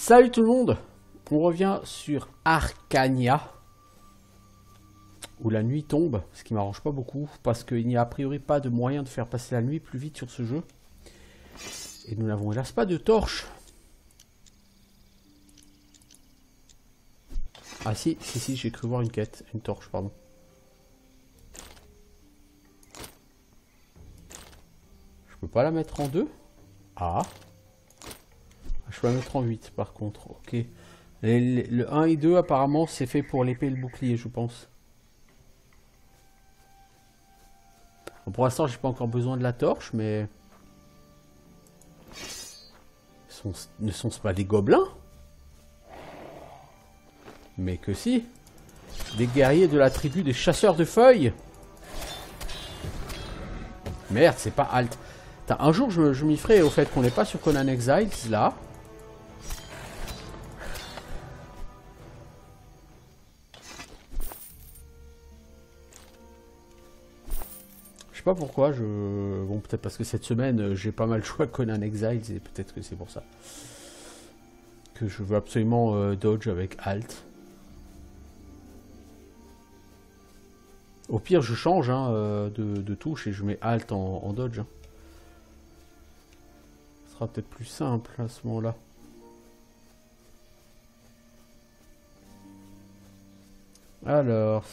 Salut tout le monde, on revient sur Arcania, où la nuit tombe, ce qui m'arrange pas beaucoup, parce qu'il n'y a a priori pas de moyen de faire passer la nuit plus vite sur ce jeu. Et nous n'avons hélas pas de torche. Ah si, j'ai cru voir une quête, une torche, pardon. Je peux pas la mettre en 2. Ah. Je peux la mettre en 8 par contre, ok. Le 1 et 2 apparemment c'est fait pour l'épée et le bouclier je pense. Bon, pour l'instant j'ai pas encore besoin de la torche mais... Ne sont-ce pas des gobelins? Mais que si. Des guerriers de la tribu des chasseurs de feuilles. Merde c'est pas Halt. Un jour je m'y ferai au fait qu'on n'est pas sur Conan Exiles là. Je sais pas pourquoi, bon peut-être parce que cette semaine j'ai pas mal joué à Conan Exiles et peut-être que c'est pour ça. Que je veux absolument dodge avec Alt. Au pire je change hein, de touche et je mets Alt en dodge. Hein. Ce sera peut-être plus simple à ce moment-là. Alors...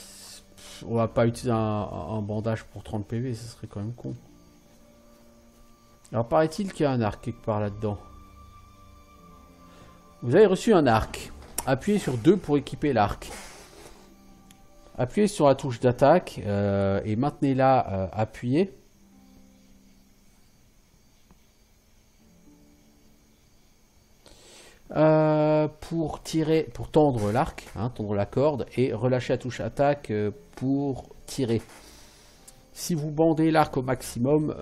On va pas utiliser un bandage pour 30 PV, ce serait quand même con. Alors paraît-il qu'il y a un arc quelque part là-dedans. Vous avez reçu un arc. Appuyez sur 2 pour équiper l'arc. Appuyez sur la touche d'attaque et maintenez-la appuyée. Pour tirer, pour tendre l'arc, hein, tendre la corde et relâcher la touche attaque pour tirer. Si vous bandez l'arc au maximum,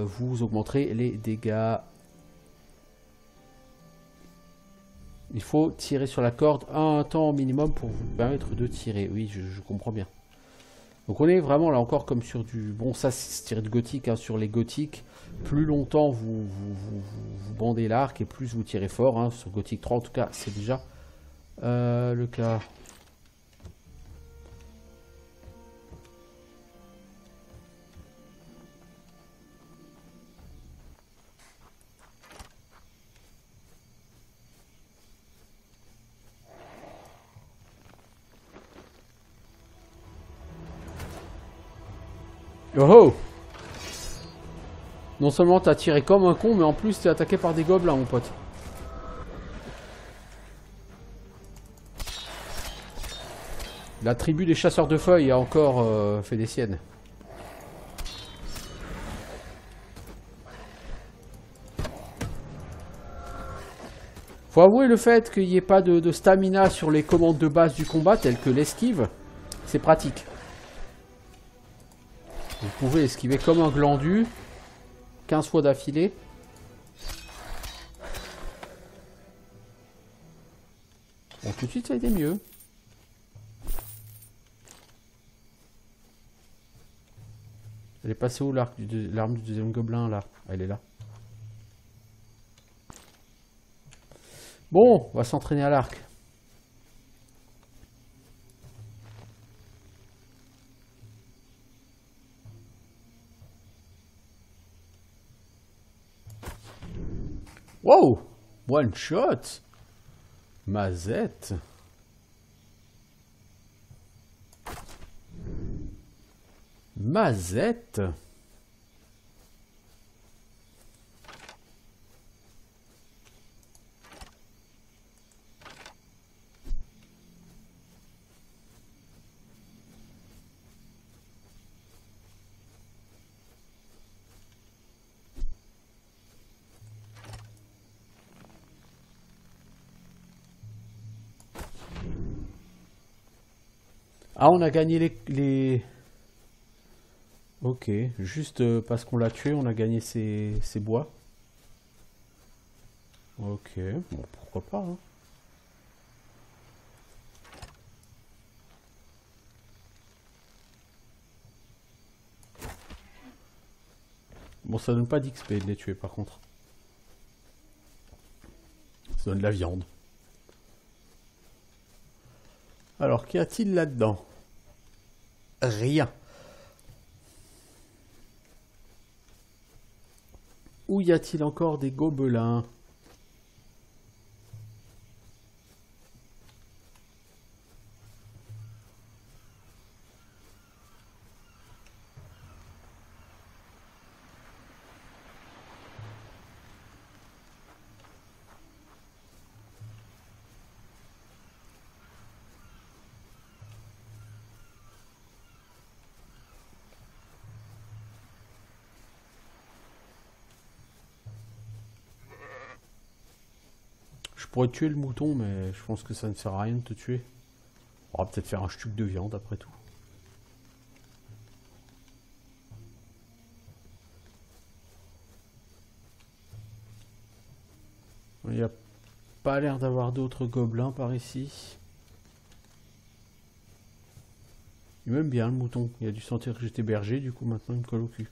vous augmenterez les dégâts. Il faut tirer sur la corde un temps minimum pour vous permettre de tirer. Oui, je comprends bien. Donc on est vraiment là encore comme sur du... Bon ça c'est tiré de gothique, hein, sur les gothiques. Plus longtemps vous bandez l'arc et plus vous tirez fort. Hein, sur Gothic 3 en tout cas c'est déjà le cas. Oh oh! Non seulement t'as tiré comme un con, mais en plus t'es attaqué par des gobelins, mon pote. La tribu des chasseurs de feuilles a encore fait des siennes. Faut avouer le fait qu'il n'y ait pas de stamina sur les commandes de base du combat, telles que l'esquive, c'est pratique. Vous pouvez esquiver comme un glandu, 15 fois d'affilée. Bon, tout de suite ça a été mieux. Elle est passée où l'arme du deuxième gobelin là? Elle est là. Bon, on va s'entraîner à l'arc. Wow! One shot! Mazette! Mazette! Ah, on a gagné les... Ok, juste parce qu'on l'a tué, on a gagné ses bois. Ok, bon, pourquoi pas, hein. Bon, ça donne pas d'XP de les tuer, par contre. Ça donne de la viande. Alors, qu'y a-t-il là-dedans? Rien. Où y a-t-il encore des gobelins? Je pourrais tuer le mouton, mais je pense que ça ne sert à rien de te tuer. On va peut-être faire un stuc de viande après tout. Il n'y a pas l'air d'avoir d'autres gobelins par ici. Il m'aime bien le mouton. Il a dû sentir que j'étais berger, du coup maintenant il me colle au cul.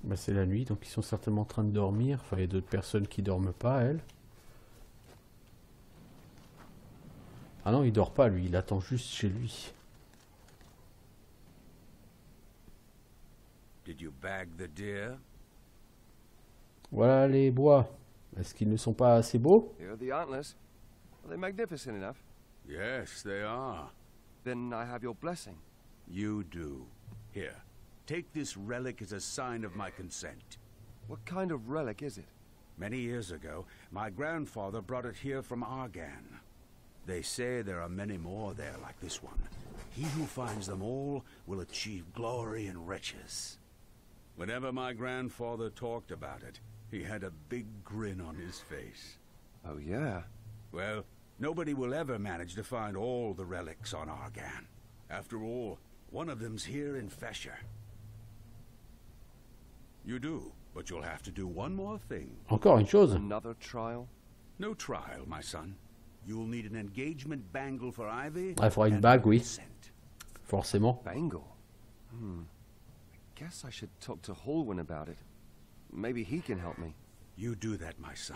Bah, c'est la nuit, donc ils sont certainement en train de dormir. Enfin, il y a d'autres personnes qui dorment pas, elles. Ah non, il dort pas, lui. Il attend juste chez lui. Did you bag the deer? Voilà les bois. Est-ce qu'ils ne sont pas assez beaux? Here are the antlers. Are they magnificent enough? Yes, they are. Then I have your blessing. You do. Here, take this relic as a sign of my consent. What kind of relic is it? Many years ago, my grandfather brought it here from Argan. They say there are many more there like this one. He who finds them all will achieve glory and riches. Whenever my grandfather talked about it, he had a big grin on his face. Oh, yeah? Well, nobody will ever manage to find all the relics on Argan. After all, one of them's here in Fesher. You do, but you'll have to do one more thing. Encore une chose. Another trial? No trial, my son. You'll need an engagement bangle for Ivy. Ah, il faudra une and bague, oui. consent. Forcément. Bangle? I guess I should talk to Holwyn about it. Maybe he can help me. You do that, my son.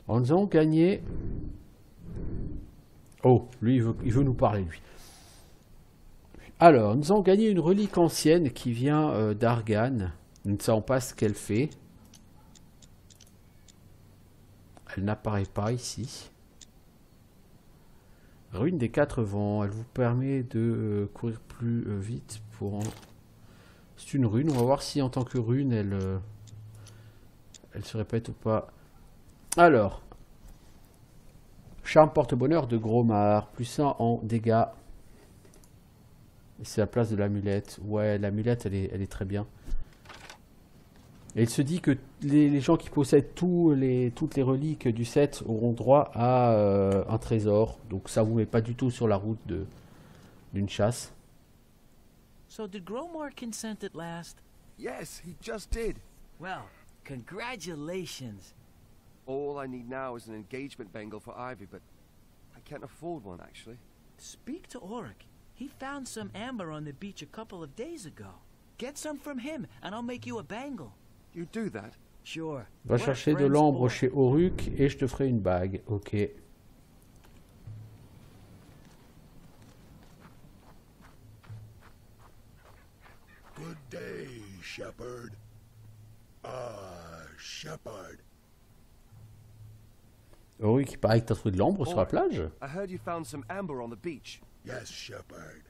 Alors, nous avons gagné... Oh, lui, il veut nous parler, lui. Alors, nous avons gagné une relique ancienne qui vient d'Argan. Nous ne savons pas ce qu'elle fait. Elle n'apparaît pas ici. Rune des 4 vents. Elle vous permet de courir plus vite pour... C'est une rune. On va voir si en tant que rune, elle se répète ou pas. Alors. Charme porte-bonheur de Gromar. Plus 1 en dégâts. C'est la place de l'amulette. Ouais, l'amulette, elle est très bien. Et il se dit que les gens qui possèdent toutes les reliques du set auront droit à un trésor. Donc ça vous met pas du tout sur la route d'une chasse. So did Gromar consent at last? Yes, he just did. Well, congratulations. All I need now is an engagement bangle for Ivy, but I can't afford one, actually. Speak to Auric. He found some amber on the beach a couple of days ago. Get some from him, and I'll make you a bangle. You do that? Sure. Va We're chercher de friends l'ambre for- chez Auric et je te ferai une bague. Ok. Good day, Shepherd. Shepherd. Auric, il paraît que t'as trouvé de l'ambre sur la plage. I heard you found some amber on the beach. Yes, Shepherd.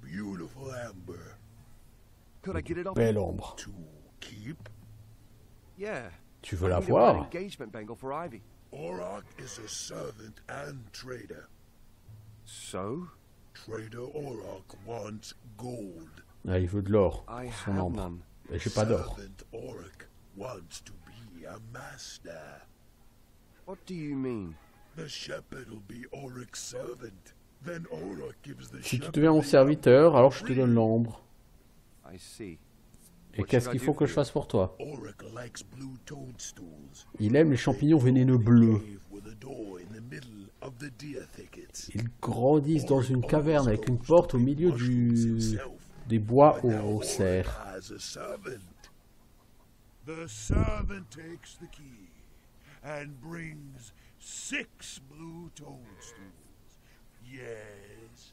Beautiful amber. Could I get it off? Belle ambre. To keep? Yeah. Tu veux I la need a red voir? engagement bangle for Ivy. Auroch is a servant and trader. So? Trader Auroch wants gold. Ah, il veut de l'or. I Son have ombre. none. Et j'ai pas d'or. Servant Oric wants to be a master. What do you mean? The shepherd will be Oric's servant. Then Oric gives the Si tu shepherd deviens mon the serviteur, alors je te free. donne l'ombre. I see. Et What qu'est-ce should I qu'il do faut que for je you? fasse pour toi? Oric likes blue toadstools. Il aime les champignons vénéneux bleus. Cave with a door in the middle of the deer thickets. Ils grandissent dans une caverne avec une porte au milieu des bois au cerf. Has a servant. The servant takes the key and brings 6 blue toadstools. Yes.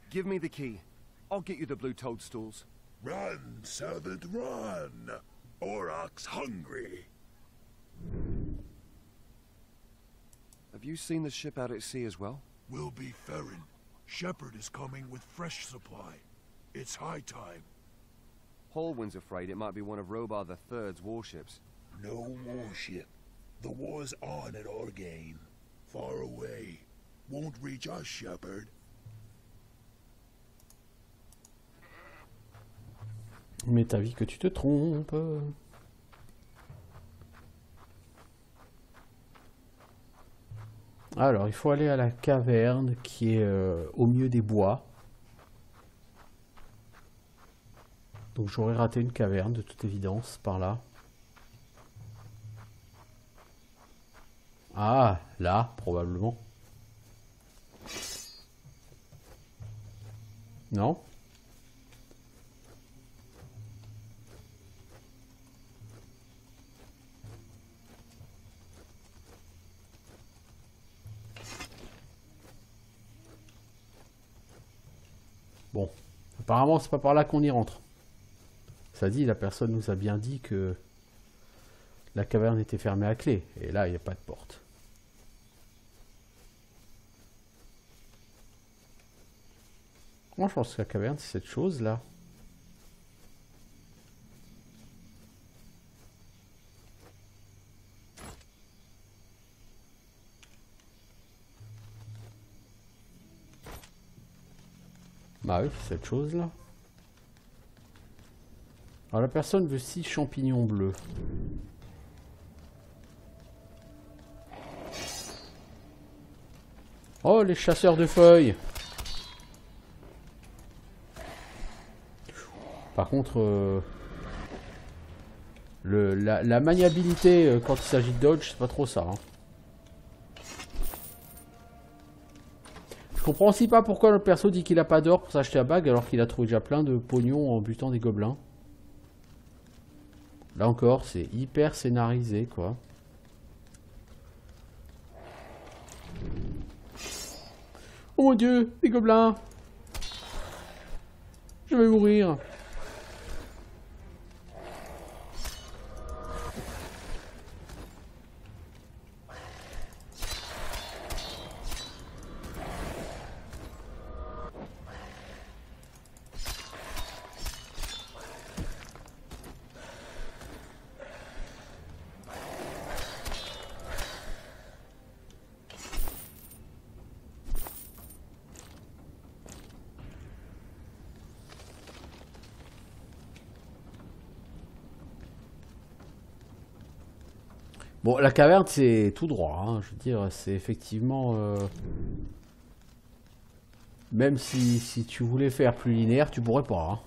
Give me the key. I'll get you the blue toadstools. Run, servant, run. Oroc's hungry. Have you seen the ship out at sea as well? We'll be ferrying. Shepherd is coming with fresh supply. It's high time. Hallwind's afraid it might be one of Robar III's warships. No warship. The war's on at Orgain. Far away. Won't reach us, Shepherd. Mais t'as vu que tu te trompes. Alors, il faut aller à la caverne qui est au milieu des bois. Donc j'aurais raté une caverne de toute évidence par là. Ah, là, probablement. Non? Bon, apparemment c'est pas par là qu'on y rentre. Ça dit, la personne nous a bien dit que la caverne était fermée à clé. Et là, il n'y a pas de porte. Moi, je pense que la caverne, c'est cette chose-là. Bah oui, c'est cette chose-là. Alors la personne veut 6 champignons bleus. Oh, les chasseurs de feuilles. Par contre, la maniabilité quand il s'agit de dodge, c'est pas trop ça. Hein. Je comprends aussi pas pourquoi le perso dit qu'il a pas d'or pour s'acheter la bague alors qu'il a trouvé déjà plein de pognon en butant des gobelins. Là encore, c'est hyper scénarisé, quoi. Oh mon dieu, des gobelins! Je vais mourir. Bon, la caverne, c'est tout droit. Hein. Je veux dire, c'est effectivement... Même si tu voulais faire plus linéaire, tu pourrais pas. Hein.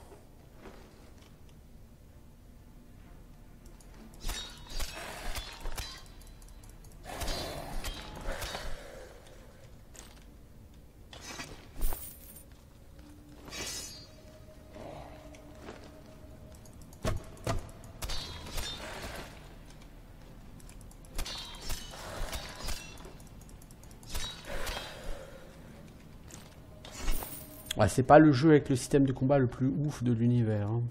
Ouais, c'est pas le jeu avec le système de combat le plus ouf de l'univers. Hein.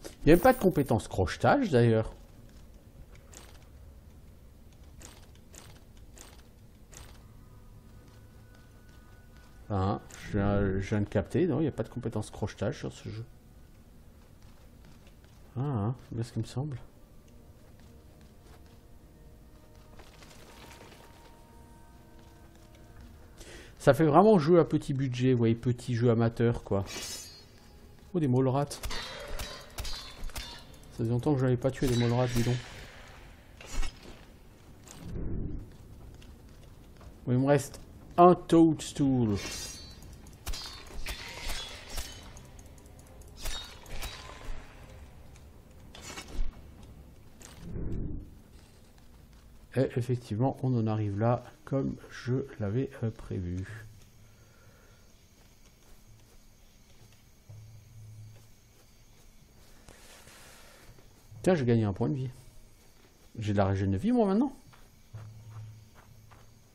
Il n'y a même pas de compétence crochetage d'ailleurs. Hein, je viens de capter, non, il n'y a pas de compétence crochetage sur ce jeu. Ah, hein, c'est bien ce qui me semble. Ça fait vraiment jeu à petit budget, vous voyez, petit jeu amateur, quoi. Oh, des Mallrats. Ça faisait longtemps que je n'avais pas tué des Mallrats, dis donc. Bon, il me reste un Toadstool. Et effectivement, on en arrive là, comme je l'avais prévu. Tiens, j'ai gagné un point de vie. J'ai de la régène de vie, moi, maintenant.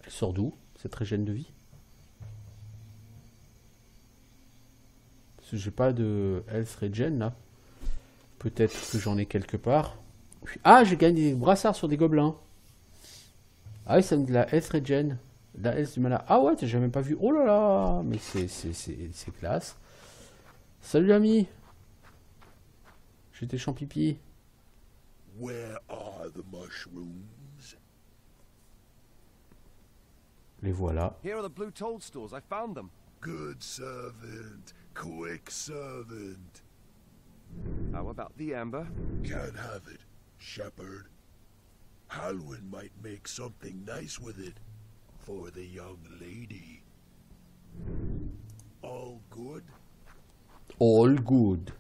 Elle sort d'où, cette régène de vie? Parce que j'ai pas de health regen, là. Peut-être que j'en ai quelque part. Ah, j'ai gagné des brassards sur des gobelins. Ah oui, ça me dit la health regen. La health du mana. Ah ouais, j'ai même pas vu. Oh là là, mais c'est classe. Salut, ami. J'étais champipi. Where are the mushrooms? Les voilà. Here are the blue toadstools. I found them. Good servant, quick servant. How about the amber? Can't have it, shepherd. Halwyn might make something nice with it for the young lady. All good? All good.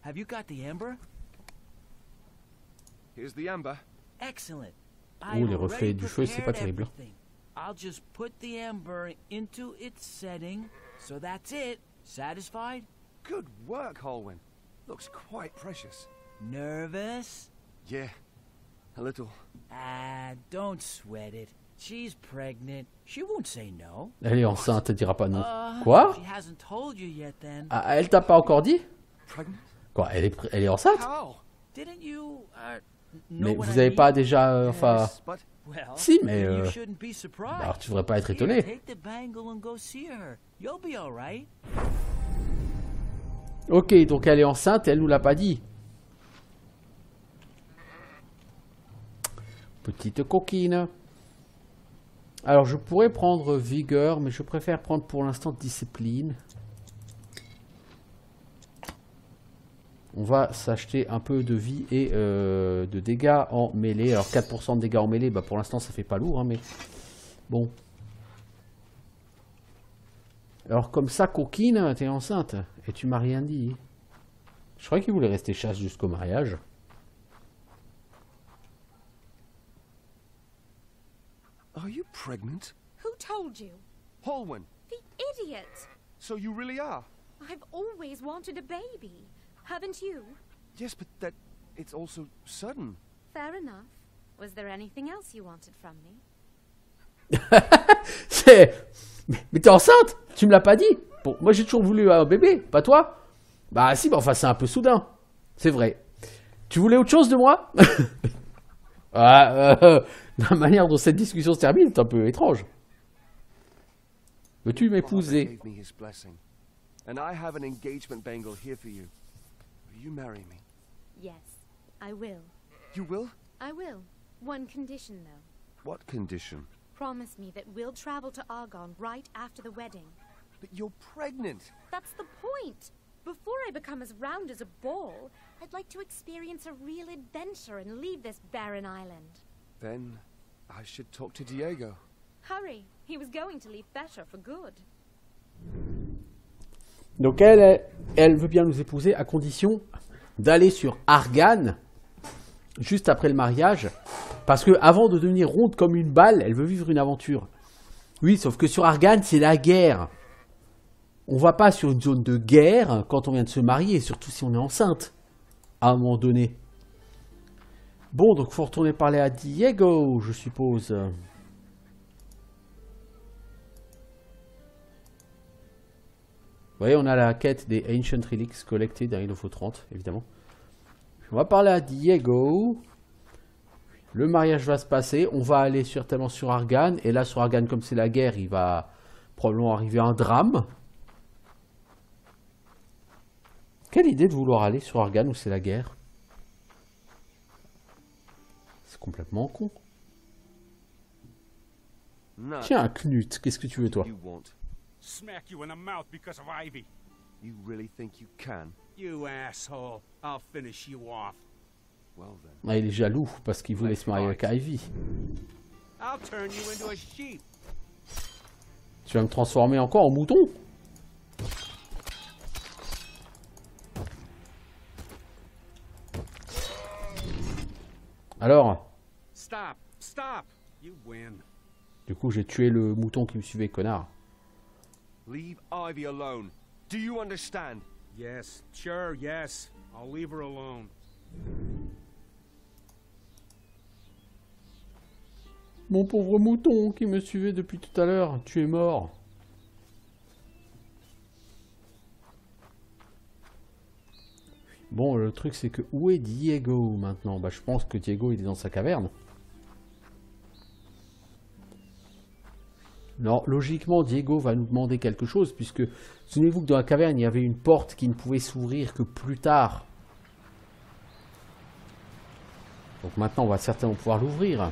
Have you got the amber? Here's the amber. Excellent. Oh, les reflets du feu, c'est pas terrible. I'll just put the amber into its setting. So that's it. Satisfied? Good work, Holwyn. Looks quite precious. Nervous? Yeah, a little. Ah, don't sweat it. She's pregnant. She won't say no. Elle est enceinte, elle dira pas non. Quoi? She hasn't told you yet then. Ah, elle t'a pas encore dit? Pregnant? Quoi, elle est enceinte? How? Didn't you Mais vous avez pas déjà... enfin... Yes, but Well, Si, mais... then you shouldn't be surprised. alors tu devrais pas être Here, étonné. take the bangle and go see her. You'll be all right. Ok, donc elle est enceinte et elle nous l'a pas dit. Petite coquine. Alors je pourrais prendre vigueur, mais je préfère prendre pour l'instant discipline. On va s'acheter un peu de vie et de dégâts en mêlée. Alors 4% de dégâts en mêlée, bah pour l'instant ça fait pas lourd, hein, mais bon. Alors comme ça, coquine, t'es enceinte et tu m'as rien dit. Je croyais qu'il voulait rester chasse jusqu'au mariage. are you pregnant? Who told you? Holwyn, The idiot! so you really are? I've always wanted a baby. Haven't you? Yes, but that... it's also sudden. Fair enough. Was there anything else you wanted from me? Mais t'es enceinte? Tu me l'as pas dit? Bon, moi j'ai toujours voulu un bébé, pas toi? Bah si, mais enfin c'est un peu soudain. C'est vrai. Tu voulais autre chose de moi? La manière dont cette discussion se termine est un peu étrange. Veux-tu Father m'épouser? gave me his blessing, and I have an engagement bangle here for you. Will you marry me? Yes, I will. You will? I will. One condition, though. What condition? Promise me that we'll travel to Argonne right after the wedding. But you're pregnant. That's the point! Before I become as round as a ball, I'd like to experience a real adventure and leave this barren island. Then I should talk to Diego. Hurry! He was going to leave Fesher for good. Donc elle veut bien nous épouser à condition d'aller sur Argan juste après le mariage. Parce que avant de devenir ronde comme une balle, elle veut vivre une aventure. Oui, sauf que sur Argan, c'est la guerre. On va pas sur une zone de guerre quand on vient de se marier, surtout si on est enceinte, à un moment donné. Bon, donc faut retourner parler à Diego, je suppose. Vous voyez, on a la quête des Ancient Relics collectées dans il en faut 30, évidemment. On va parler à Diego. Le mariage va se passer. On va aller certainement sur Argan. Et là, sur Argan, comme c'est la guerre, il va probablement arriver un drame. Quelle idée de vouloir aller sur Argan où c'est la guerre. C'est complètement con. No. Tiens, Knut, qu'est-ce que tu veux, toi? You want? Smack you in the mouth because of Ivy. You really think you can? You asshole. I'll finish you off. Well then. Ah, il est jaloux parce qu'il voulait se marier avec Ivy. I'll turn you into a sheep. Tu vas me transformer encore en mouton? Alors, Stop. Stop. You win. du coup, j'ai tué le mouton qui me suivait, connard. Leave Ivy alone. Do you understand? Yes. Sure, yes. I'll leave her alone. Mon pauvre mouton qui me suivait depuis tout à l'heure, tu es mort. Bon, le truc c'est que où est Diego maintenant? Bah, je pense que Diego il est dans sa caverne. Non, logiquement Diego va nous demander quelque chose puisque souvenez-vous que dans la caverne il y avait une porte qui ne pouvait s'ouvrir que plus tard. Donc maintenant on va certainement pouvoir l'ouvrir.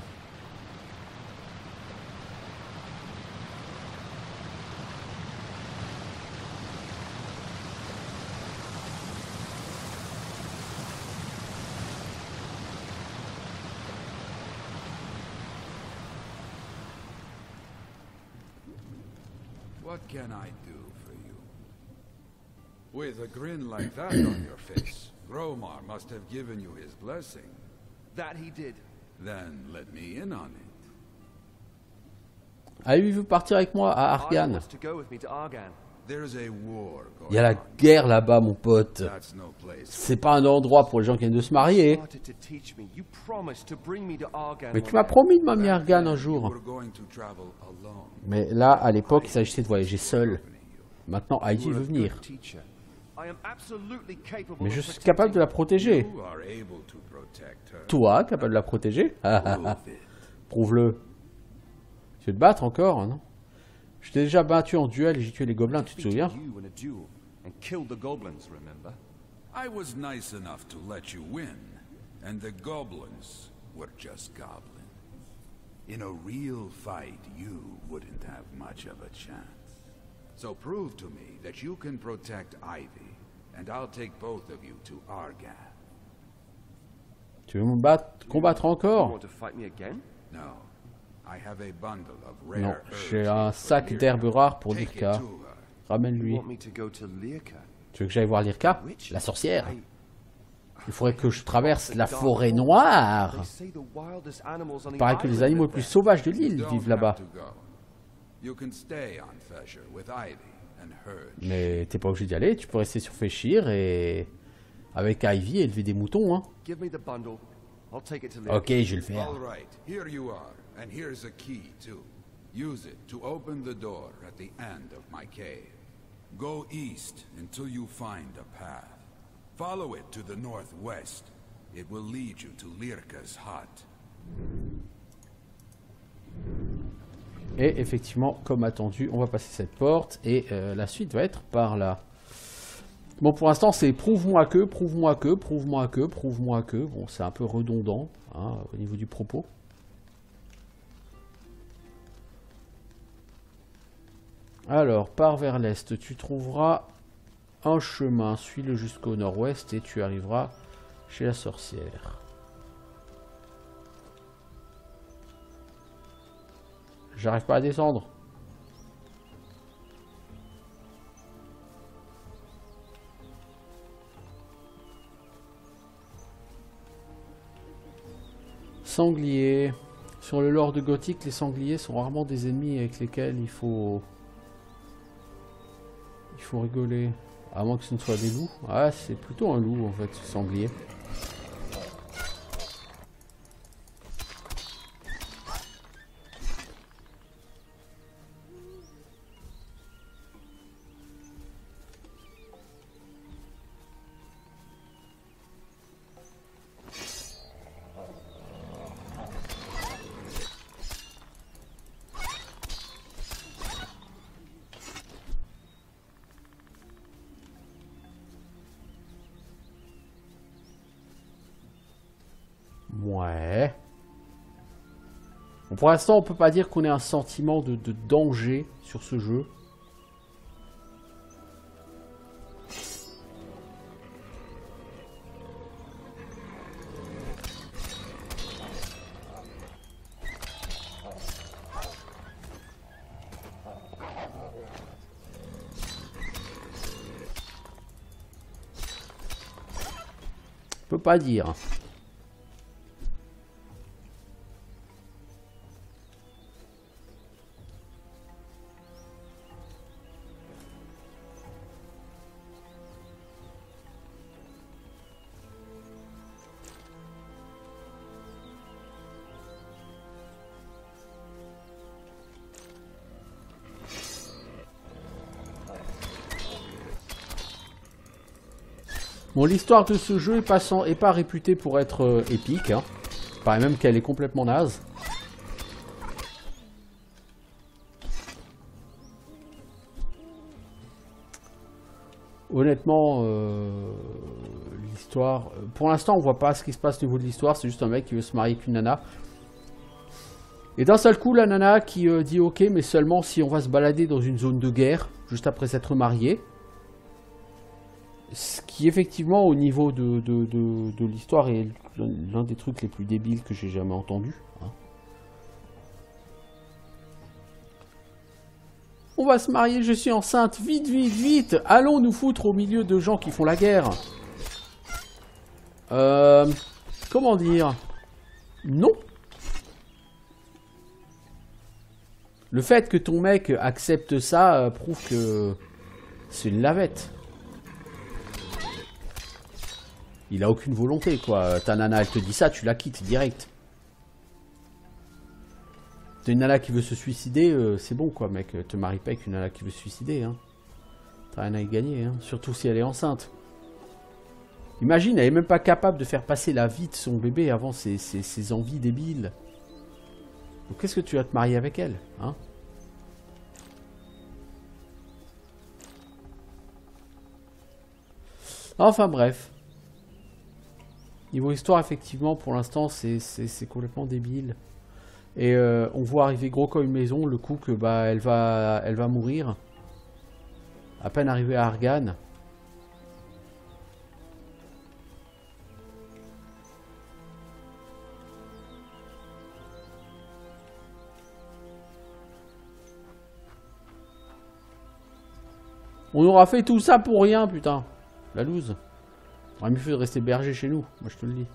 What can I do for you? With a grin like that on your face, Gromar must have given you his blessing. That he did. Then let me in on it. Ah, lui veut partir avec moi à Ivy Argan. wants to go with me to Argan. There's a war going Il y a la on. guerre là-bas, mon pote. That's no place. C'est pas un endroit pour les gens qui viennent de se marier. Started to teach me. You promised to bring me to Argan. Mais tu one m'as day. promis de m'amener à Argan un You jour. were going to travel alone. Mais là, à l'époque, il s'agissait de voyager seul. Maintenant, You Ivy were a veut good venir. teacher. I am absolutely capable Mais of je suis protecting capable de la protéger. You are able to protect her. Toi, capable de la protéger? Prove it. Prouve-le. Tu veux te battre encore, hein, non? Je t'ai déjà battu en duel et j'ai tué les gobelins, tu te Defeated souviens? you in a duel and killed the goblins, remember? I was nice enough to let you win, and the goblins were just goblins. In a real fight, you wouldn't have much of a chance. So prove to me that you can protect Ivy, and I'll take both of you to Argan. Tu veux me battre, combattre You encore? want to fight me again? No, I have a bundle of Non, rare j'ai herbs un for sac Lyrka. d'herbes rares pour Take it Lyrka. to her. You Ramène-lui. want me to go to Lyrka? Tu veux que j'aille voir Lyrka? Witch? La sorcière. I- Il faudrait que je traverse la The dark forêt forest. noire. They say the wildest animals on the Il paraît que les island animaux les live plus there. sauvages de You l'île don't vivent have là-bas. to go. You can stay on Thesher with Ivy and her. Mais t'es pas obligé d'y aller, tu peux rester sur Féchir et avec Ivy élever des moutons, hein. Give me the bundle. I'll take it to Lyrka. Ok, je vais le faire. All right, here you are, and here's a key too. Use it to open the door at the end of my cave. Go east until you find a path. Follow it to the northwest. It will lead you to Lyrka's hut. Et effectivement, comme attendu, on va passer cette porte et la suite va être par là. Bon, pour l'instant, c'est prouve-moi que, prouve-moi que, prouve-moi que, prouve-moi que. Bon, c'est un peu redondant hein, au niveau du propos. Alors, pars vers l'est, tu trouveras un chemin, suis-le jusqu'au nord-ouest et tu arriveras chez la sorcière. J'arrive pas à descendre. Sanglier. Sur le lore de Gothic, les sangliers sont rarement des ennemis avec lesquels il faut rigoler. À moins que ce ne soit des loups. Ah, c'est plutôt un loup en fait, ce sanglier. Ouais. Bon, pour l'instant, on peut pas dire qu'on ait un sentiment de danger sur ce jeu. On peut pas dire. Bon, l'histoire de ce jeu est pas réputée pour être épique. Hein. Il paraît même qu'elle est complètement naze. Honnêtement, l'histoire... Pour l'instant, on voit pas ce qui se passe au niveau de l'histoire. C'est juste un mec qui veut se marier avec une nana. Et d'un seul coup, la nana qui dit ok, mais seulement si on va se balader dans une zone de guerre, juste après s'être marié. Ce qui effectivement au niveau de l'histoire est l'un des trucs les plus débiles que j'ai jamais entendu. Hein. On va se marier, je suis enceinte, vite, vite, vite. Allons nous foutre au milieu de gens qui font la guerre. Comment dire? Non. Le fait que ton mec accepte ça prouve que c'est une lavette. Il a aucune volonté, quoi. Ta nana, elle te dit ça, tu la quittes direct. T'as une nana qui veut se suicider, c'est bon, quoi, mec. Te marie pas avec une nana qui veut se suicider, hein. T'as rien à y gagner, hein. Surtout si elle est enceinte. Imagine, elle est même pas capable de faire passer la vie de son bébé avant ses envies débiles. Donc qu'est-ce que tu vas te marier avec elle, hein? Enfin bref. Niveau histoire, effectivement, pour l'instant, c'est complètement débile. Et on voit arriver gros comme une maison, le coup que bah elle va mourir. À peine arrivée à Argan. On aura fait tout ça pour rien, putain. La loose. On aurait mieux fait de rester berger chez nous, moi je te le dis.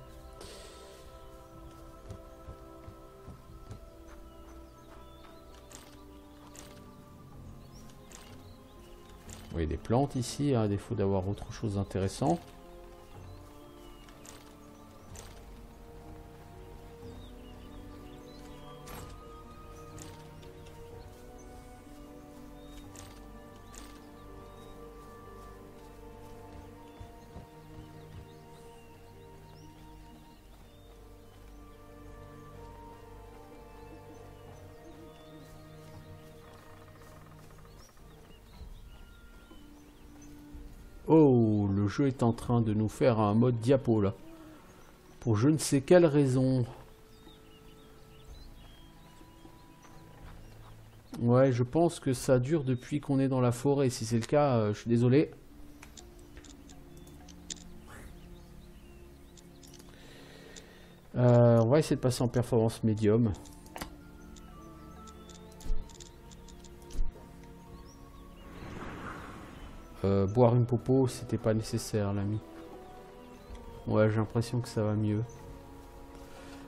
Vous voyez des plantes ici, à défaut d'avoir autre chose d'intéressant. Oh, le jeu est en train de nous faire un mode diapo là. Pour je ne sais quelle raison. Ouais, je pense que ça dure depuis qu'on est dans la forêt. Si c'est le cas, je suis désolé. On va essayer de passer en performance médium. Boire une popo, c'était pas nécessaire, l'ami. Ouais, j'ai l'impression que ça va mieux.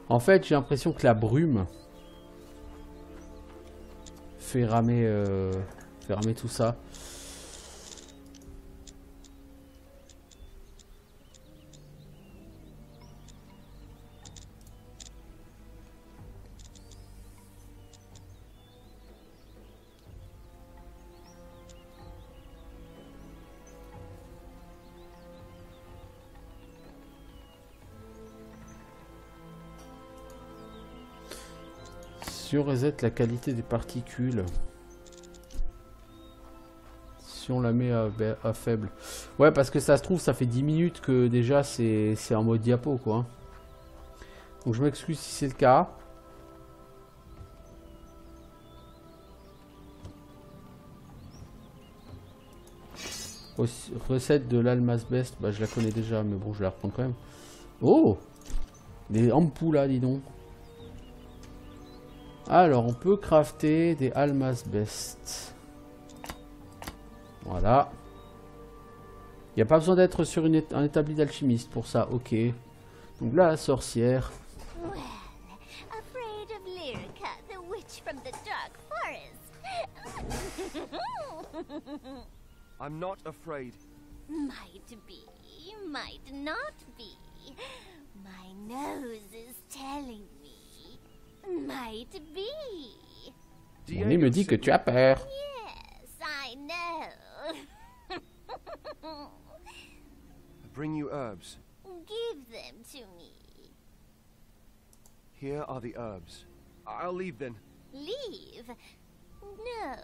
En fait, j'ai l'impression que la brume fait ramer tout ça. Si on reset la qualité des particules, si on la met à faible. Ouais, parce que ça se trouve, ça fait 10 minutes que déjà c'est en mode diapo, quoi. Donc je m'excuse si c'est le cas. Recette de l'Almas Best, bah je la connais déjà, mais bon je vais la reprendre quand même. Oh, des ampoules là, dis donc. Alors on peut crafter des Almas Best. Voilà. Il n'y a pas besoin d'être sur un établi d'alchimiste pour ça, ok. Donc là la sorcière. Well, afraid of Lyrica, the witch from the dark forest. I'm not afraid. Might be, might not be. My nose is telling me. Might be. Mon nez me dit que tu as peur. Yes, I know. I bring you herbs. Give them to me. Here are the herbs. I'll leave then. Leave? No.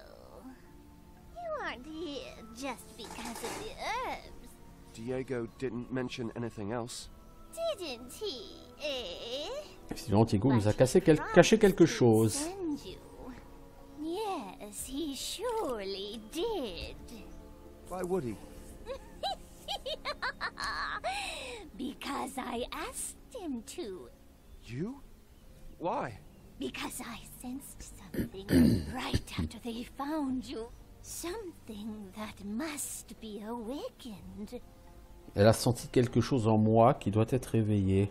You aren't here just because of the herbs. Diego didn't mention anything else. Didn't he, eh? Sinon, Diego nous a caché quelque chose. Send you. Yes, he surely did. Why would he? Because I asked him to. You? Why? Because I sensed something right after they found you. Something that must be awakened. Elle a senti quelque chose en moi qui doit être réveillé.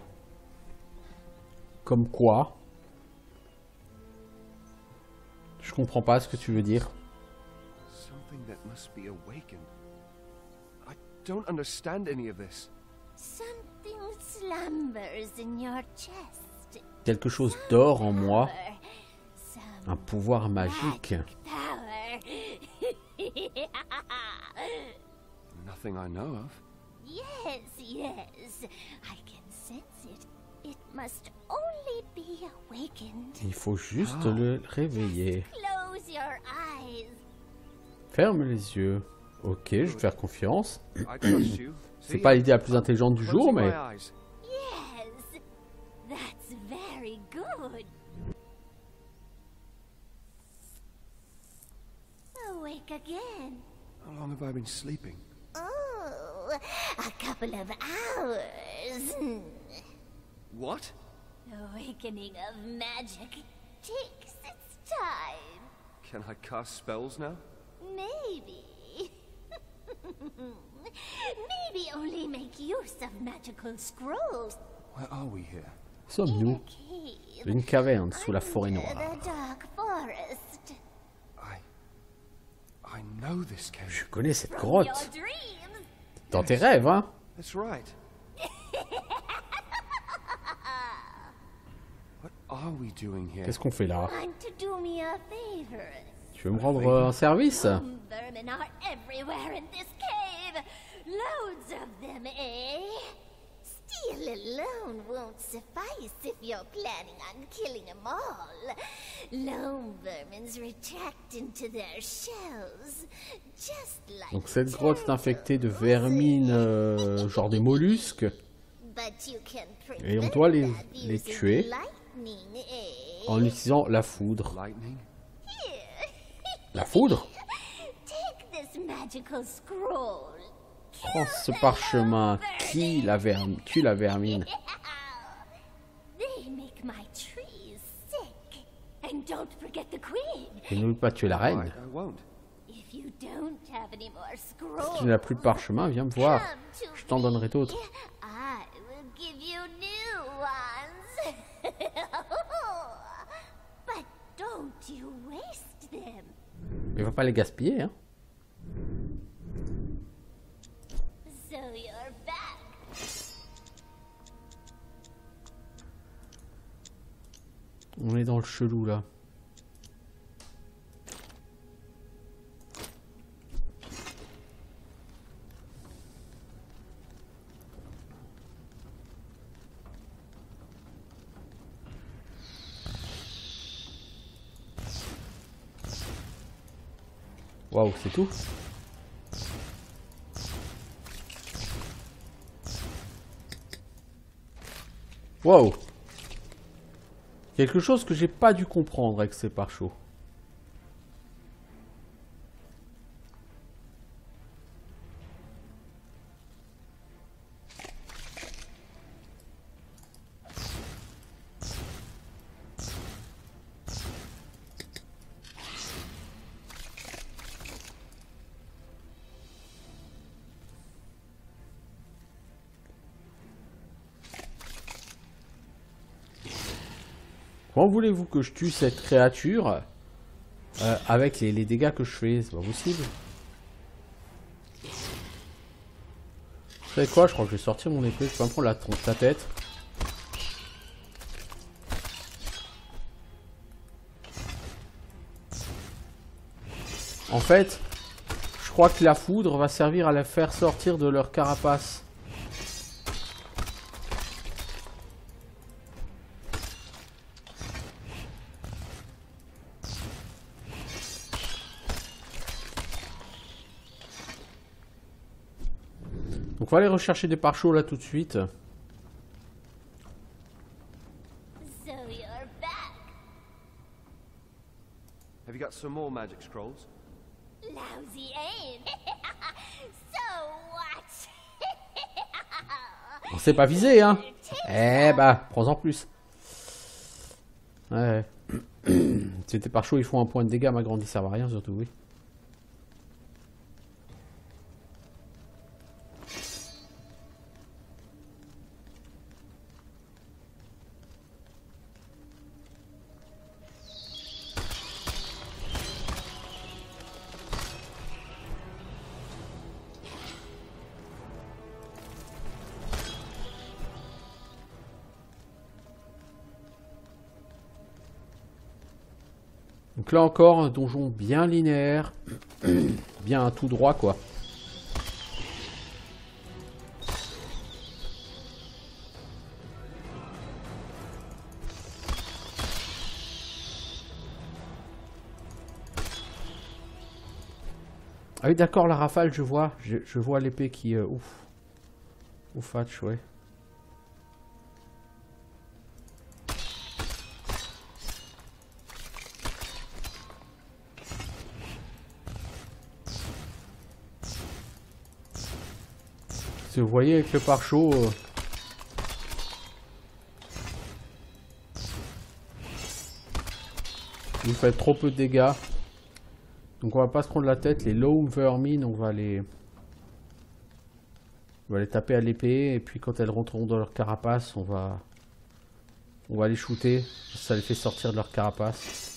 Comme quoi? Je comprends pas ce que tu veux dire. Something that must be awakened. I don't understand any of this. Something slumbers in your chest. Quelque chose dort en moi. Some Un pouvoir magique. power. Nothing I know of. Yes, yes. I can sense it. It must only be awakened. Il faut juste le réveiller. Close your eyes. Ferme les yeux. Ok, je vais te faire confiance. I trust you. C'est See, pas l'idée la plus intelligente du jour, closing mais... my eyes. Yes. That's very good. Awake again. How long have I been sleeping? Oh, a couple of hours. What? Awakening of magic takes its time. Can I cast spells now? Maybe. Maybe only make use of magical scrolls. Where are we here? Sommes-nous? Cave Une caverne sous la forêt under noire. the dark forest. I know this cave. Je connais cette Your grotte. dreams. Dans tes rêves, hein? That's right. What are we doing here? Qu'est-ce qu'on fait là? Want to do me a favor? Tu veux me rendre un service? Vermin are everywhere in this cave. Loads of them, eh? Steel alone won't suffice if you're planning on killing them all. Lone vermins retract into their shells, just like Donc cette grotte est infectée de vermines, genre des mollusques. But you can Et on prevent doit that les using tuer lightning, eh? en utilisant la foudre. Lightning? Here. La foudre? Take this magical scroll. Prends ce parchemin. Tue la vermine. They make my trees sick. And don't forget the queen. Et n'oublie pas de tuer la reine. I won't. If you don't have any more Si scrolls, tu n'as plus de parchemin, viens me voir. come to Je t'en donnerai d'autres. me. I will give you new ones. But don't you waste them. Mais va pas les gaspiller, hein. So you're back. On est dans le chelou là. Waouh, c'est tout? Waouh! Quelque chose que j'ai pas dû comprendre avec ces pare-chocs. Comment voulez-vous que je tue cette créature avec les dégâts que je fais? C'est pas possible. Vous savez quoi? Je crois que je vais sortir mon épée. Je vais pas me prendre la tête. En fait, je crois que la foudre va servir à la faire sortir de leur carapace. Donc on va aller rechercher des pare-chocs là tout de suite. So you're back. Have you got some more magic scrolls? Lousy aim. So what? On s'est pas visé, hein. Eh bah, prends-en plus. Ouais. C'était pare-chocs, ils font un point de dégâts, ma grande, ils servent à rien surtout, oui. Donc là encore, un donjon bien linéaire. Bien tout droit, quoi. Ah oui, d'accord, la rafale, je vois. Je vois l'épée qui... ouf. Oufatch, ouais. Vous voyez avec le pare-choc, vous faites trop peu de dégâts. Donc on va pas se prendre la tête. Les low vermines, on va les taper à l'épée. Et puis quand elles rentreront dans leur carapace, on va les shooter. Ça les fait sortir de leur carapace.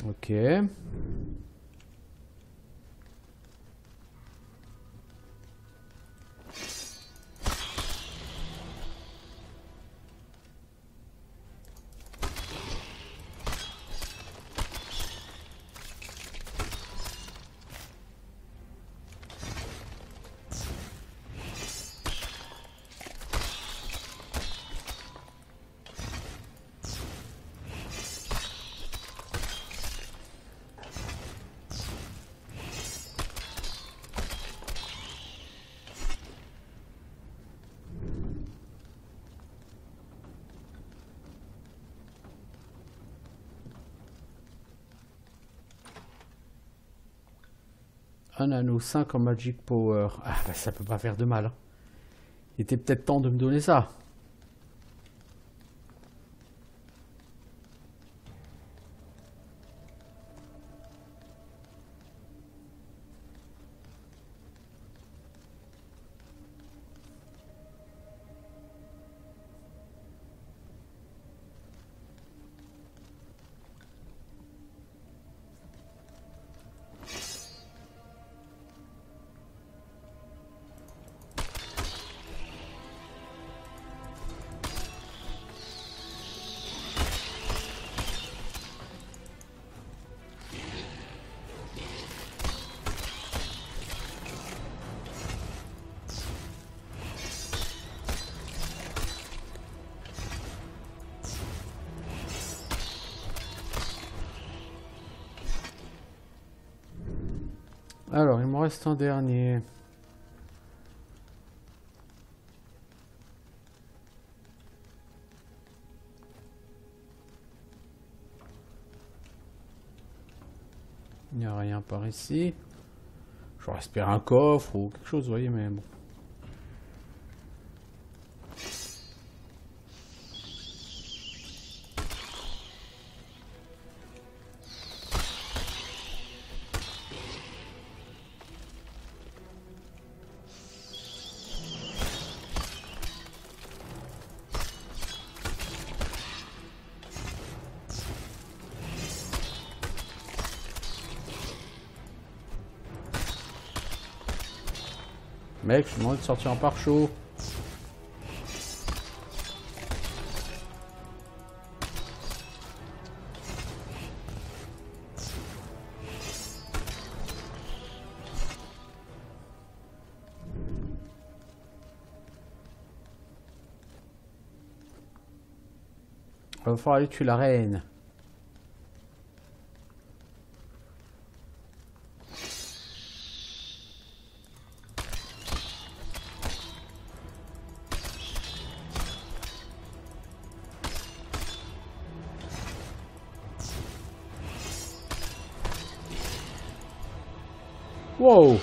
Ok. Un anneau 5 en Magic Power. Ah bah ça peut pas faire de mal. Hein. Il était peut-être temps de me donner ça. Alors, il me reste un dernier. Il n'y a rien par ici. J'aurais espéré un coffre ou quelque chose, vous voyez, mais bon. Mec, je demande de sortir en pare-chaud. Il va falloir aller tuer la reine. Wow!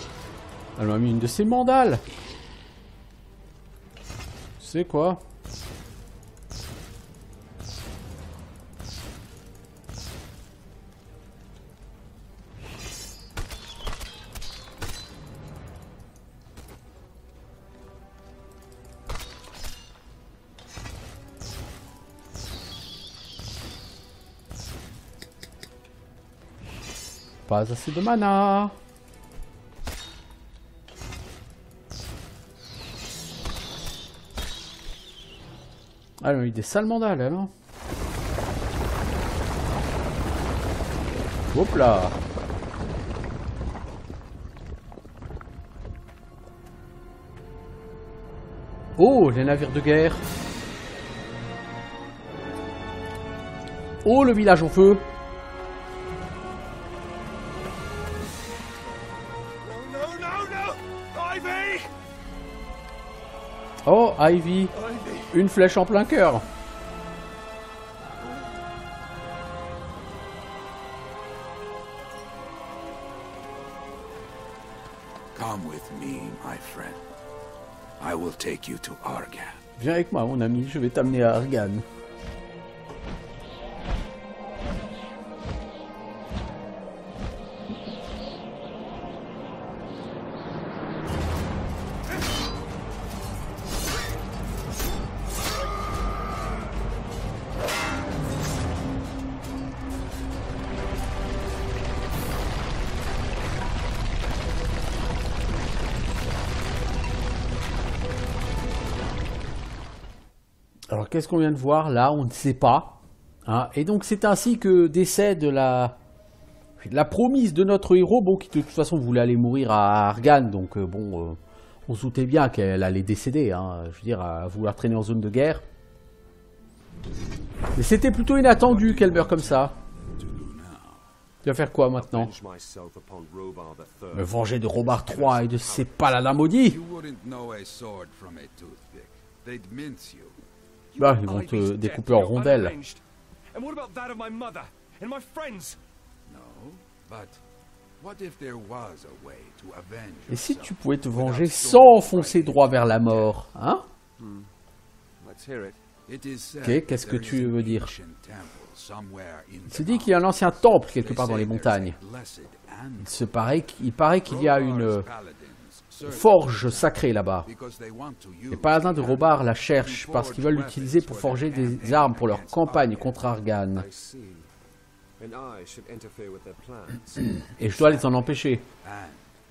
Elle m'a mis une de ses mandales. C'est quoi? Pas assez de mana. Ah, elle a eu des sales mandales, elle, hein. Hop là. Oh, les navires de guerre. Oh, le village en feu. Oh, Ivy. Une flèche en plein cœur. Come with me, my friend. I will take you to Argan. Viens avec moi, mon ami, je vais t'amener à Argan. Alors, qu'est-ce qu'on vient de voir là? On ne sait pas. Hein. Et donc, c'est ainsi que décède la promise de notre héros, bon, qui de toute façon voulait aller mourir à Argan. Donc, bon, on se doutait bien qu'elle allait décéder. Hein, je veux dire, à vouloir traîner en zone de guerre. Mais c'était plutôt inattendu qu'elle meure comme ça. Tu vas faire quoi maintenant? Me venger de Robard III et de ses paladins maudits. Bah, ils vont te découper en rondelles. Et si tu pouvais te venger sans foncer droit vers la mort, hein? Ok, qu'est-ce que tu veux dire? Il se dit qu'il y a un ancien temple quelque part dans les montagnes. Il paraît qu'il y a une forge sacrée là-bas. Les paladins de Robard la cherchent parce qu'ils veulent l'utiliser pour forger des armes pour leur campagne contre Argan. Et je dois les en empêcher.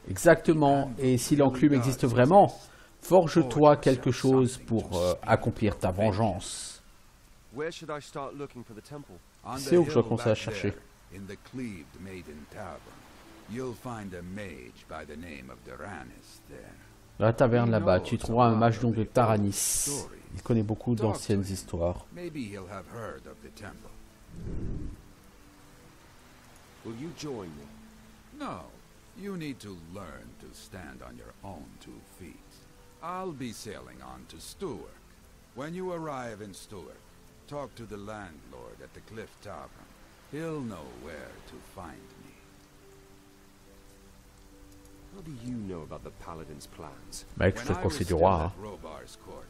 Exactement. Et si l'enclume existe vraiment, forge-toi quelque chose pour accomplir ta vengeance. C'est où que je dois commencer à chercher? Dans la taverne là-bas, tu trouveras un mage de Taranis. Il connaît beaucoup d'anciennes histoires. You need to learn to stand on your own 2 feet. I'll be sailing on to Stewart. When you arrive in Stewart, talk to the landlord at the Cliff Tavern. He'll know where to find me. How do you know about the Paladin's plans? Mec, When c'est le I was conseil du still roi. at Hein. Robar's court,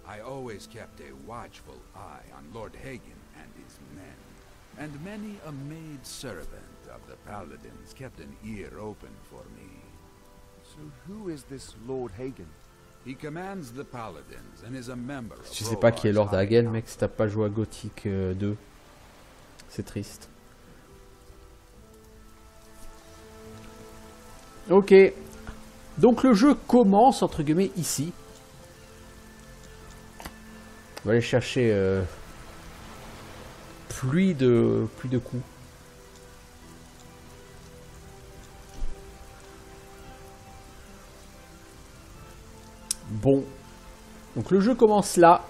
I always kept a watchful eye on Lord Hagen and his men. And many a maid servant of the Paladins kept an ear open for me. So who is this Lord Hagen? He commands the Paladins and is a member of Tu sais pas qui est Lord Robar's Hagen, High mec, si t'as pas joué à Gothic 2. C'est triste. Ok. Donc le jeu commence, entre guillemets, ici. On va aller chercher pluie de coups. Bon. Donc le jeu commence là.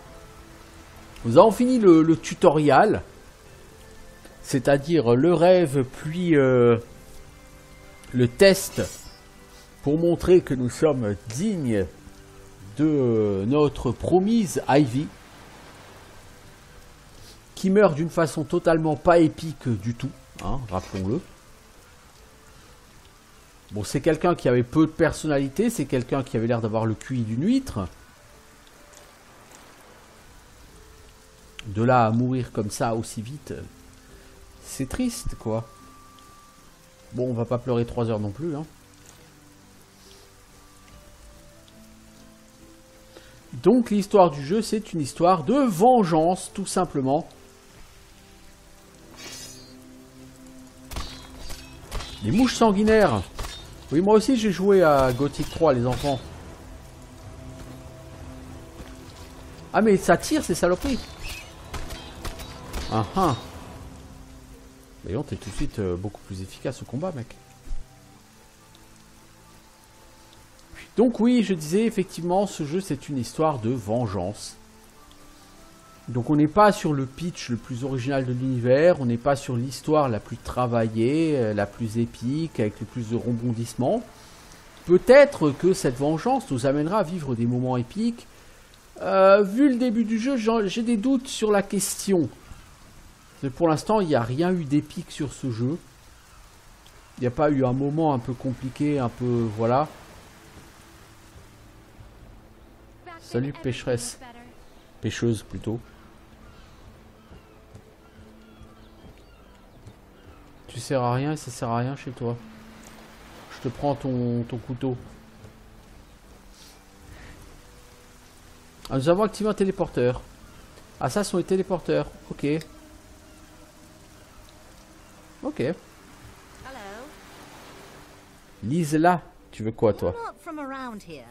Nous avons fini le tutoriel. C'est-à-dire le rêve puis le test pour montrer que nous sommes dignes de notre promise Ivy, qui meurt d'une façon totalement pas épique du tout, hein, rappelons-le. Bon, c'est quelqu'un qui avait peu de personnalité, c'est quelqu'un qui avait l'air d'avoir le QI d'une huître. De là à mourir comme ça aussi vite, c'est triste, quoi. Bon, on va pas pleurer 3 heures non plus, hein. Donc l'histoire du jeu, c'est une histoire de vengeance, tout simplement. Les mouches sanguinaires. Oui, moi aussi j'ai joué à Gothic 3, les enfants. Ah mais ça tire, ces saloperies. Ah ah. Voyons, t'es tout de suite beaucoup plus efficace au combat, mec. Donc oui, je disais, effectivement, ce jeu, c'est une histoire de vengeance. Donc on n'est pas sur le pitch le plus original de l'univers, on n'est pas sur l'histoire la plus travaillée, la plus épique, avec le plus de rebondissements. Peut-être que cette vengeance nous amènera à vivre des moments épiques. Vu le début du jeu, j'ai des doutes sur la question. Pour l'instant, il n'y a rien eu d'épique sur ce jeu. Il n'y a pas eu un moment un peu compliqué, un peu... voilà. Salut pécheresse. Pêcheuse plutôt. Tu sers à rien et ça sert à rien chez toi. Je te prends ton couteau. Ah, nous avons activé un téléporteur. Ah, ça sont les téléporteurs. Ok. Ok. Hello. Lise-la. Tu veux quoi, toi? You're not from around here.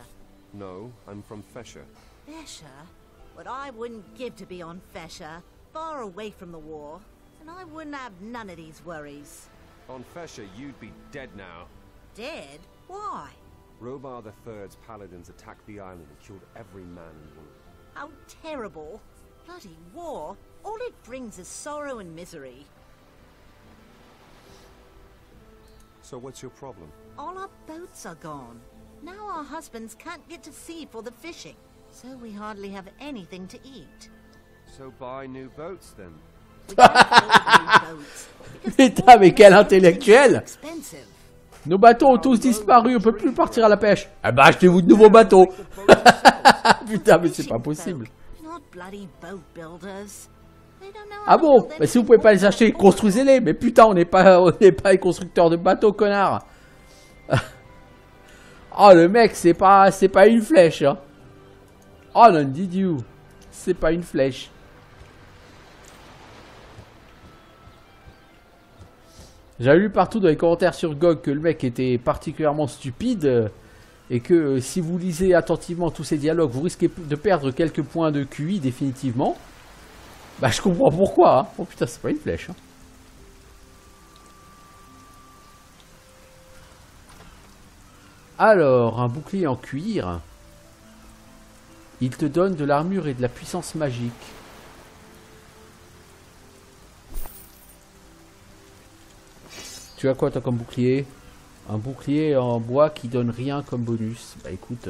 No, I'm from Fesher. Fesher? But I wouldn't give to be on Fesher, far away from the war. And I wouldn't have none of these worries. On Fesher, you'd be dead now. Dead? Why? Robar III's paladins attacked the island and killed every man and woman. How terrible. Bloody war. All it brings is sorrow and misery. So what's your problem? All our boats are gone. Now our husbands can't get to sea for the fishing. So we hardly have anything to eat. So buy new boats then. We can't afford new boats, because Putain, mais quel war intellectuel! is expensive. Nos bateaux ont tous disparu, on peut plus partir à la pêche. Ah bah achetez-vous de nouveaux bateaux. Putain, mais c'est pas possible. Not bloody boat builders. They don't know how Ah to bon? build Bah si vous pouvez pas les acheter, construisez-les. Mais putain, on n'est pas les constructeurs de bateaux, connard. Oh le mec, c'est pas une flèche, hein. Oh non, did you? C'est pas une flèche. J'avais lu partout dans les commentaires sur GOG que le mec était particulièrement stupide et que si vous lisez attentivement tous ces dialogues, vous risquez de perdre quelques points de QI définitivement. Bah je comprends pourquoi, hein. Oh putain, c'est pas une flèche, hein. Alors, un bouclier en cuir. Il te donne de l'armure et de la puissance magique. Tu as quoi toi comme bouclier? Un bouclier en bois qui donne rien comme bonus. Bah écoute...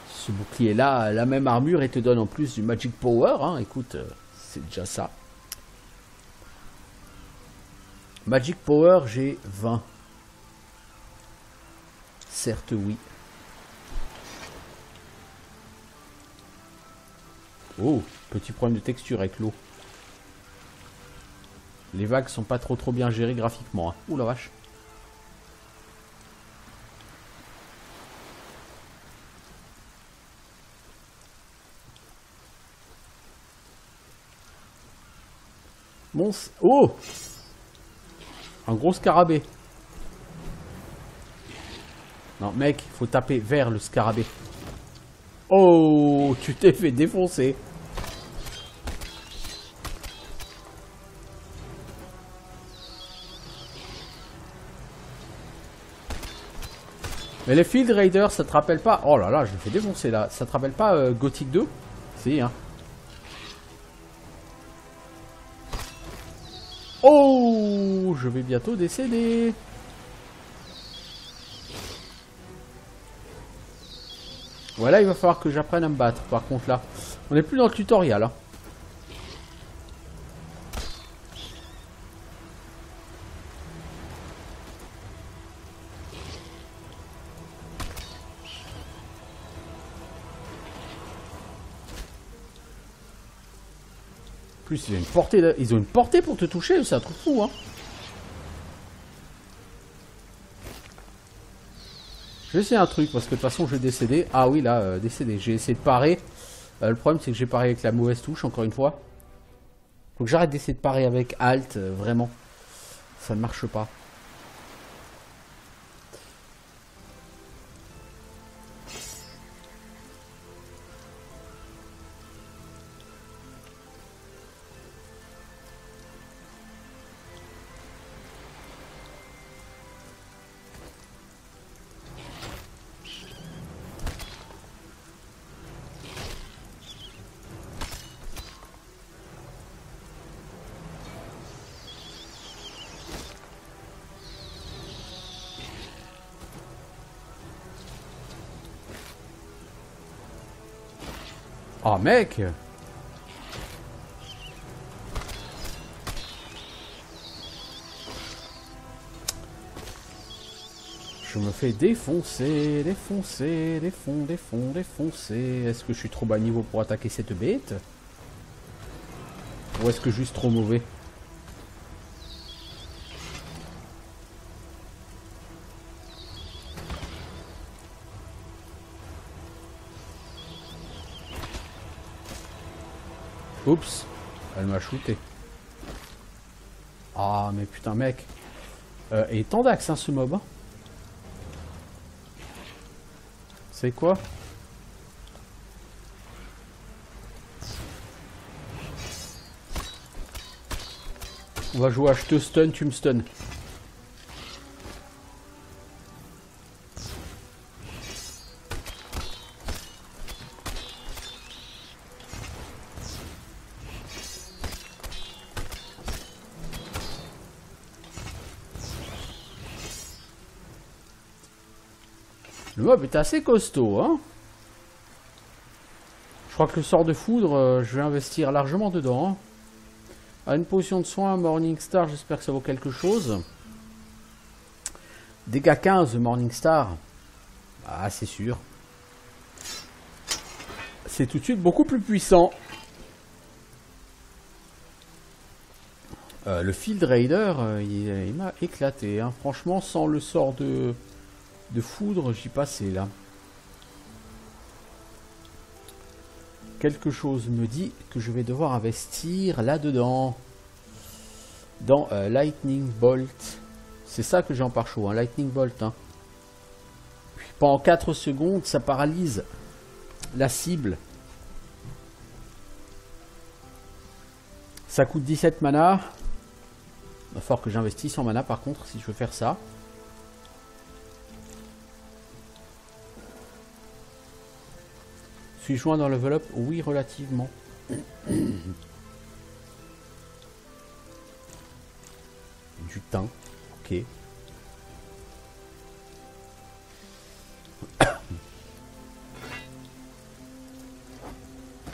ce bouclier-là, la même armure et te donne en plus du Magic Power. Hein. Écoute, c'est déjà ça. Magic Power, j'ai 20. Certes, oui. Oh, petit problème de texture avec l'eau. Les vagues sont pas trop bien gérées graphiquement. Hein. Ouh la vache. Bon, oh! Un gros scarabée. Non, mec, faut taper vers le scarabée. Oh, tu t'es fait défoncer. Mais les Field Raiders, ça te rappelle pas... Oh là là, je l'ai fait défoncer là. Ça te rappelle pas Gothic 2? Si, hein. Oh, je vais bientôt décéder. Voilà, il va falloir que j'apprenne à me battre. Par contre là, on n'est plus dans le tutoriel. Hein. En plus, ils ont une portée pour te toucher, c'est un truc fou, hein. Je vais essayer un truc, parce que de toute façon, je vais décéder. Ah oui, là, décédé. J'ai essayé de parer. Le problème, c'est que j'ai paré avec la mauvaise touche, encore une fois. Faut que j'arrête d'essayer de parer avec Alt, vraiment. Ça ne marche pas. Oh mec! Je me fais défoncer, défoncer, défoncer. Est-ce que je suis trop bas niveau pour attaquer cette bête? Ou est-ce que juste trop mauvais? Oups, elle m'a shooté. Ah mais putain mec. Et tant d'axes hein, ce mob. Hein. C'est quoi? On va jouer à je te stun, tu me stun. Le mob est assez costaud, hein. Je crois que le sort de foudre, je vais investir largement dedans. Hein. À une potion de soin, Morningstar, j'espère que ça vaut quelque chose. Dégâts 15, Morningstar. Ah, c'est sûr. C'est tout de suite beaucoup plus puissant. Le Field Raider, il m'a éclaté. Hein. Franchement, sans le sort de foudre, j'y passais là. Quelque chose me dit que je vais devoir investir là-dedans. Dans Lightning Bolt. C'est ça que j'ai en pare-chaud, hein, Lightning Bolt. Hein. Puis pendant 4 secondes, ça paralyse la cible. Ça coûte 17 mana. Il va falloir que j'investisse en mana par contre si je veux faire ça. Suis-je loin dans le level up? Oui, relativement. Du thym. Ok.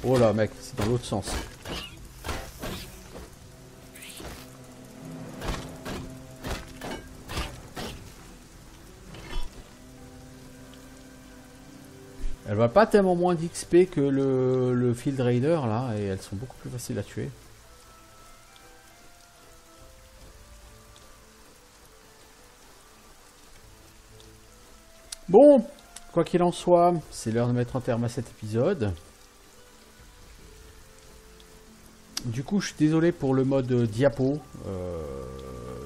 Oh là mec, c'est dans l'autre sens. Elle va pas tellement moins d'XP que le Field Raider là, et elles sont beaucoup plus faciles à tuer. Bon, quoi qu'il en soit, c'est l'heure de mettre un terme à cet épisode. Du coup, je suis désolé pour le mode diapo.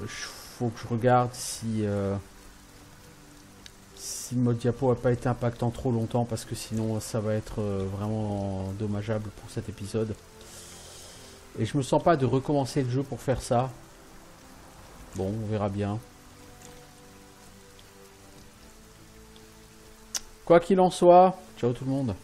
Faut que je regarde si le mode diapo n'a pas été impactant trop longtemps, parce que sinon ça va être vraiment dommageable pour cet épisode. Et je me sens pas de recommencer le jeu pour faire ça. Bon, on verra bien. Quoi qu'il en soit, ciao tout le monde.